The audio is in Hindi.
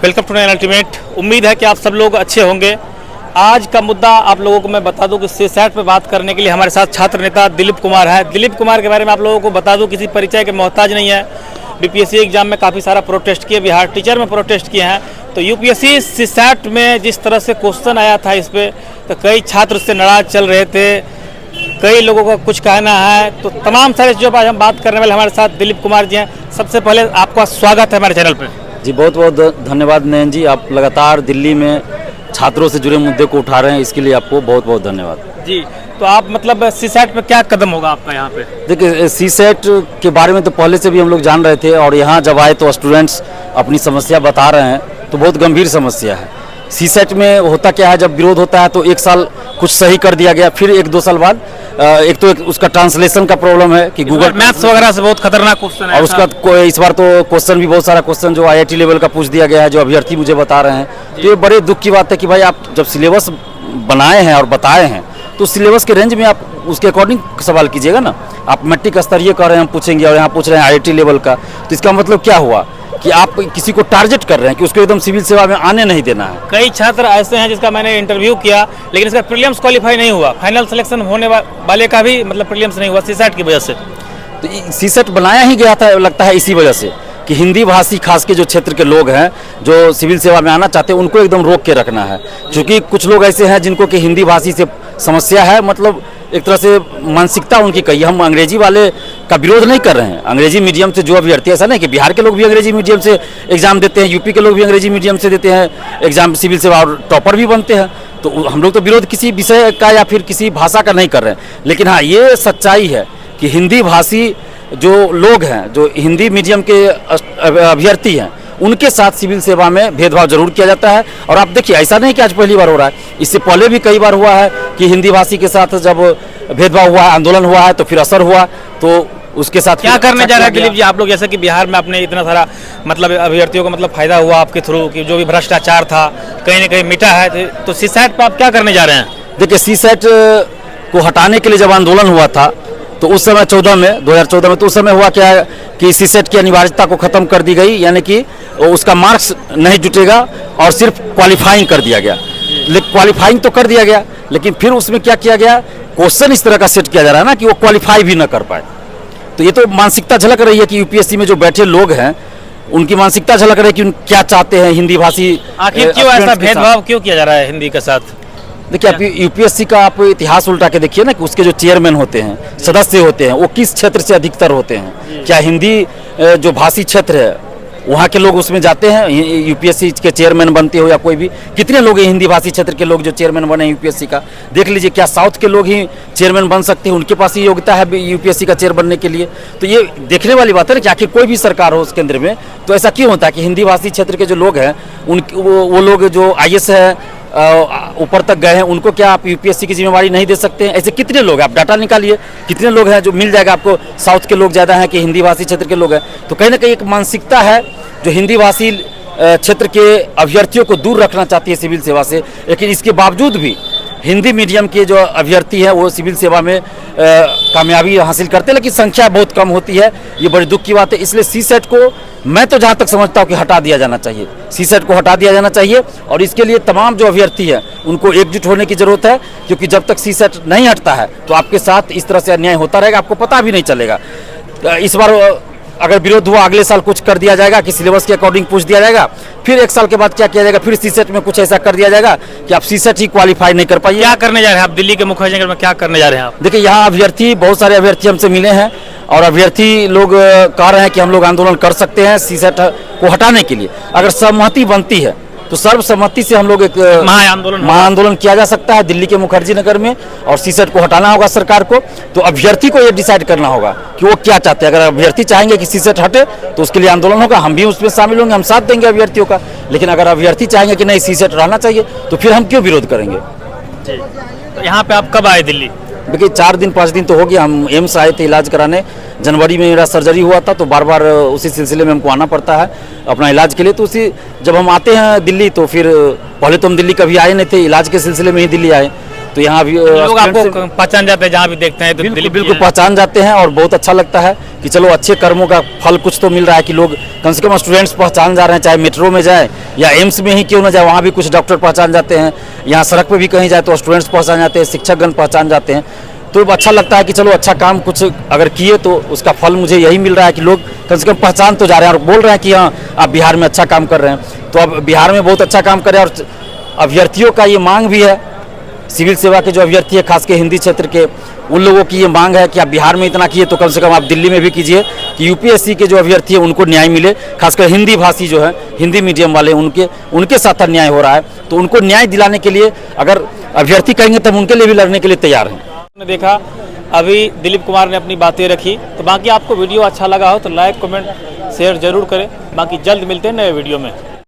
Welcome to Nain ultimate. उम्मीद है कि आप सब लोग अच्छे होंगे। आज का मुद्दा आप लोगों को मैं बता दूं कि सीसैट पे बात करने के लिए हमारे साथ छात्र नेता दिलीप कुमार है। दिलीप कुमार के बारे में आप लोगों को बता दूं, किसी परिचय के मोहताज नहीं है। बीपीएससी एग्जाम में काफ़ी सारा प्रोटेस्ट किए, बिहार टीचर में प्रोटेस्ट किए हैं। तो यूपीएससी सीसैट में जिस तरह से क्वेश्चन आया था इस पर, तो कई छात्र उससे नाराज चल रहे थे, कई लोगों का कुछ कहना है। तो तमाम सारे चीज़ों पर आज हम बात करने वाले हमारे साथ दिलीप कुमार जी हैं। सबसे पहले आपका स्वागत है हमारे चैनल पर। जी बहुत बहुत धन्यवाद नयन जी, आप लगातार दिल्ली में छात्रों से जुड़े मुद्दे को उठा रहे हैं, इसके लिए आपको बहुत बहुत धन्यवाद जी। तो आप मतलब सीसैट पे क्या कदम होगा आपका यहाँ पे? देखिए, सीसैट के बारे में तो पहले से भी हम लोग जान रहे थे, और यहाँ जब आए तो स्टूडेंट्स अपनी समस्या बता रहे हैं, तो बहुत गंभीर समस्या है। सीसैट में होता क्या है, जब विरोध होता है तो एक साल कुछ सही कर दिया गया, फिर एक दो साल बाद उसका ट्रांसलेशन का प्रॉब्लम है कि गूगल मैथ्स वगैरह से बहुत खतरनाक क्वेश्चन है, और उसका इस बार तो क्वेश्चन भी बहुत सारा क्वेश्चन जो आईआईटी लेवल का पूछ दिया गया है, जो अभ्यर्थी मुझे बता रहे हैं। तो ये बड़े दुख की बात है कि भाई आप जब सिलेबस बनाए हैं और बताए हैं, तो सिलेबस के रेंज में आप उसके अकॉर्डिंग सवाल कीजिएगा ना। आप मैट्रिक स्तरीय कह रहे हैं, हम पूछेंगे, और यहाँ पूछ रहे हैं आईआईटी लेवल का, तो इसका मतलब क्या हुआ कि आप किसी को टारगेट कर रहे हैं कि उसको एकदम सिविल सेवा में आने नहीं देना है। कई छात्र ऐसे हैं जिसका मैंने इंटरव्यू किया, लेकिन इसका प्रीलिम्स क्वालिफाई नहीं हुआ, फाइनल सिलेक्शन होने वाले का भी मतलब प्रीलिम्स नहीं हुआ सीसैट की वजह से। तो सीसैट बनाया ही गया था लगता है इसी वजह से कि हिंदी भाषी खास के जो क्षेत्र के लोग हैं जो सिविल सेवा में आना चाहते हैं, उनको एकदम रोक के रखना है। क्योंकि कुछ लोग ऐसे हैं जिनको कि हिंदी भाषी से समस्या है, मतलब एक तरह से मानसिकता उनकी कही। हम अंग्रेजी वाले का विरोध नहीं कर रहे हैं, अंग्रेजी मीडियम से जो अभ्यर्थी, ऐसा नहीं कि बिहार के लोग भी अंग्रेजी मीडियम से एग्जाम देते हैं, यूपी के लोग भी अंग्रेजी मीडियम से देते हैं एग्जाम सिविल सेवा, और टॉपर भी बनते हैं। तो हम लोग तो विरोध किसी विषय का या फिर किसी भाषा का नहीं कर रहे हैं, लेकिन हाँ ये सच्चाई है कि हिंदी भाषी जो लोग हैं, जो हिंदी मीडियम के अभ्यर्थी हैं, उनके साथ सिविल सेवा में भेदभाव जरूर किया जाता है। और आप देखिए, ऐसा नहीं कि आज पहली बार हो रहा है, इससे पहले भी कई बार हुआ है कि हिंदी भाषी के साथ जब भेदभाव हुआ है, आंदोलन हुआ है, तो फिर असर हुआ, तो उसके साथ क्या करने जा रहे हैं दिलीप जी आप लोग? जैसे कि बिहार में आपने इतना सारा मतलब अभ्यर्थियों को मतलब फायदा हुआ आपके थ्रू, कि जो भी भ्रष्टाचार था कहीं ना कहीं मिटा है, तो सीसैट पर आप क्या करने जा रहे हैं? देखिए, सीसैट को हटाने के लिए जब आंदोलन हुआ था, तो उस समय 2014 में तो उस समय हुआ क्या है कि सीसैट की अनिवार्यता को खत्म कर दी गई, यानी कि उसका मार्क्स नहीं जुटेगा और सिर्फ क्वालिफाइंग कर दिया गया। क्वालिफाइंग तो कर दिया गया, लेकिन फिर उसमें क्या किया गया, क्वेश्चन इस तरह का सेट किया जा रहा है ना कि वो क्वालिफाई भी ना कर पाए। तो ये तो मानसिकता झलक रही है कि यूपीएससी में जो बैठे लोग हैं उनकी मानसिकता झलक रही है कि क्या चाहते हैं हिंदी भाषी। आखिर क्यों ऐसा भेदभाव क्यों किया जा रहा है हिंदी के साथ? देखिए, आप यूपीएससी का आप इतिहास उल्टा के देखिए ना कि उसके जो चेयरमैन होते हैं, सदस्य होते हैं, वो किस क्षेत्र से अधिकतर होते हैं। क्या हिंदी जो भाषी क्षेत्र है वहाँ के लोग उसमें जाते हैं, यूपीएससी के चेयरमैन बनते हो या कोई भी? कितने लोग हैं हिंदी भाषी क्षेत्र के लोग जो चेयरमैन बने यूपीएससी का? देख लीजिए, क्या साउथ के लोग ही चेयरमैन बन सकते हैं? उनके पास ही योग्यता है यूपीएससी का चेयर बनने के लिए? तो ये देखने वाली बात है ना कि आखिर कोई भी सरकार हो उस केंद्र में, तो ऐसा क्यों होता है कि हिंदी भाषी क्षेत्र के जो लोग हैं वो लोग जो आईएएस है ऊपर तक गए हैं, उनको क्या आप यूपीएससी की जिम्मेवारी नहीं दे सकते हैं? ऐसे कितने लोग हैं, आप डाटा निकालिए, कितने लोग हैं जो मिल जाएगा आपको साउथ के लोग ज़्यादा हैं कि हिंदी भाषी क्षेत्र के लोग हैं? तो कहीं ना कहीं एक मानसिकता है जो हिंदी भाषी क्षेत्र के अभ्यर्थियों को दूर रखना चाहती है सिविल सेवा से। लेकिन इसके बावजूद भी हिंदी मीडियम के जो अभ्यर्थी हैं वो सिविल सेवा में कामयाबी हासिल करते हैं, लेकिन संख्या बहुत कम होती है। ये बड़ी दुख की बात है। इसलिए सीसैट को मैं तो जहाँ तक समझता हूँ कि हटा दिया जाना चाहिए, सीसैट को हटा दिया जाना चाहिए। और इसके लिए तमाम जो अभ्यर्थी हैं उनको एकजुट होने की जरूरत है, क्योंकि जब तक सीसैट नहीं हटता है तो आपके साथ इस तरह से अन्याय होता रहेगा, आपको पता भी नहीं चलेगा। इस बार अगर विरोध हुआ, अगले साल कुछ कर दिया जाएगा कि सिलेबस के अकॉर्डिंग पूछ दिया जाएगा, फिर एक साल के बाद क्या किया जाएगा, फिर सीसैट में कुछ ऐसा कर दिया जाएगा कि आप सीसैट ही क्वालिफाई नहीं कर पाइए। क्या करने जा रहे हैं आप दिल्ली के मुख्य नगर में, क्या करने जा रहे हैं आप? देखिए, यहाँ अभ्यर्थी, बहुत सारे अभ्यर्थी हमसे मिले हैं, और अभ्यर्थी लोग कह रहे हैं कि हम लोग आंदोलन कर सकते हैं सीसैट को हटाने के लिए। अगर सहमति बनती है तो सर्वसम्मति से हम लोग एक महाआंदोलन किया जा सकता है दिल्ली के मुखर्जी नगर में, और सीसैट को हटाना होगा सरकार को। तो अभ्यर्थी को ये डिसाइड करना होगा कि वो क्या चाहते हैं। अगर अभ्यर्थी चाहेंगे कि सीसैट हटे तो उसके लिए आंदोलन होगा, हम भी उसमें शामिल होंगे, हम साथ देंगे अभ्यर्थियों का। लेकिन अगर अभ्यर्थी चाहेंगे कि नहीं सीसैट रहना चाहिए, तो फिर हम क्यों विरोध करेंगे? तो यहाँ पे आप कब आए दिल्ली? देखिए, 4-5 दिन तो हो गया। हम एम्स आए थे इलाज कराने, जनवरी में मेरा सर्जरी हुआ था, तो बार बार उसी सिलसिले में हमको आना पड़ता है अपना इलाज के लिए। तो उसी जब हम आते हैं दिल्ली, तो फिर पहले तो हम दिल्ली कभी आए नहीं थे, इलाज के सिलसिले में ही दिल्ली आए। तो यहाँ भी लोग आपको पहचान जाते हैं, जहाँ भी देखते हैं तो बिल्कुल पहचान जाते हैं, और बहुत अच्छा लगता है कि चलो अच्छे कर्मों का फल कुछ तो मिल रहा है, कि लोग कम से कम स्टूडेंट्स पहचान जा रहे हैं, चाहे मेट्रो में जाए या एम्स में ही क्यों ना जाए, वहाँ भी कुछ डॉक्टर पहचान जाते हैं, यहाँ सड़क पे भी कहीं जाए तो स्टूडेंट्स पहचान जाते हैं, शिक्षकगण पहचान जाते हैं। तो अच्छा लगता है कि चलो अच्छा काम कुछ अगर किए तो उसका फल मुझे यही मिल रहा है कि लोग कम से कम पहचान तो जा रहे हैं और बोल रहे हैं कि हाँ आप बिहार में अच्छा काम कर रहे हैं। तो अब बिहार में बहुत अच्छा काम करें, और अभ्यर्थियों का ये मांग भी है, सिविल सेवा के जो अभ्यर्थी है खास के हिंदी क्षेत्र के, उन लोगों की ये मांग है कि आप बिहार में इतना किए तो कम से कम आप दिल्ली में भी कीजिए, कि यूपीएससी के जो अभ्यर्थी है उनको न्याय मिले, खासकर हिंदी भाषी जो है, हिंदी मीडियम वाले, उनके साथ अन्याय हो रहा है। तो उनको न्याय दिलाने के लिए अगर अभ्यर्थी कहेंगे तब उनके लिए भी लड़ने के लिए तैयार हैं। ने देखा अभी दिलीप कुमार ने अपनी बातें रखी, तो बाकी आपको वीडियो अच्छा लगा हो तो लाइक कमेंट शेयर जरूर करें। बाकी जल्द मिलते हैं नए वीडियो में।